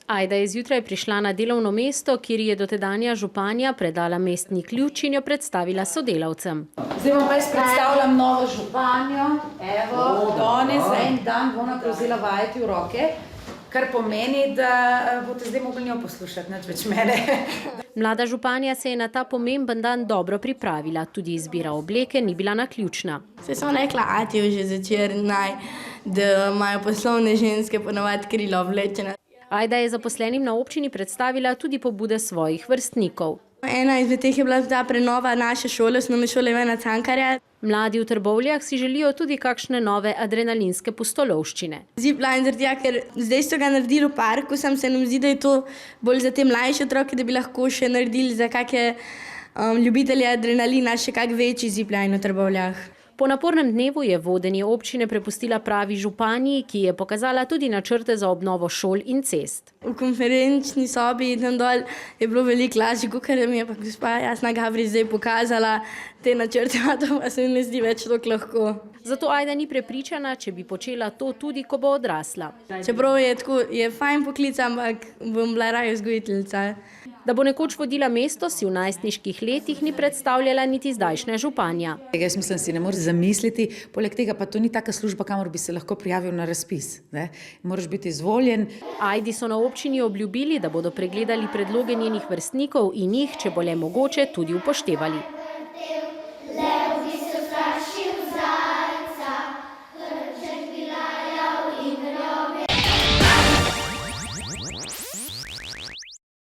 Ajda je zjutraj prišla na delovno mesto, kjer je dotedanja županja predala mestni ključ in jo predstavila sodelavcem. Zdaj vam pa jaz predstavljam novo županjo. Evo, danes za en dan bo ona prevzela vajeti v roke, kar pomeni, da boste zdaj mogli njo poslušati, nič več mene. Mlada županja se je na ta pomemben dan dobro pripravila, tudi izbira obleke ni bila naključna. Se sem rekla Atiju že zvečer naj, da imajo poslovne ženske ponavadi krila oblečena. Ajda je zaposlenim na občini predstavila tudi pobude svojih vrstnikov. Ena izmed teh je bila ta prenova naše šole, osnovne šole Ivana Cankarja. Mladi v Trbovljah si želijo tudi kakšne nove adrenalinske pustolovščine. Zipline zaradi tega, ker zdaj so ga naredili v parku, se nam zdi, da je to bolj za te mlajše otroke, da bi lahko še naredili za kakšne ljubitelje adrenalina še kak večji zipline v Trbovljah. Po napornem dnevu je vodenje občine prepustila pravi županji, ki je pokazala tudi načrte za obnovo šol in cest. V konferenčni sobi tam dol je bilo veliko lažje, kot mi je pa gospa Jasna Gabri zdaj pokazala te načrte, to pa se mi ne zdi več tako lahko. Zato Ajda ni prepričana, če bi počela to tudi, ko bo odrasla. Čeprav je fajn poklic, ampak bom bila raje vzgojiteljica. Da bo nekoč vodila mesto, si v najstniških letih ni predstavljala niti zdajšnja županja. Jaz mislim, si ne moreš zamisliti, poleg tega pa to ni taka služba, kamor bi se lahko prijavil na razpis. Moraš biti izvoljen. Ajdi so na občini obljubili, da bodo pregledali predloge njenih vrstnikov in jih, če bo le mogoče, tudi upoštevali.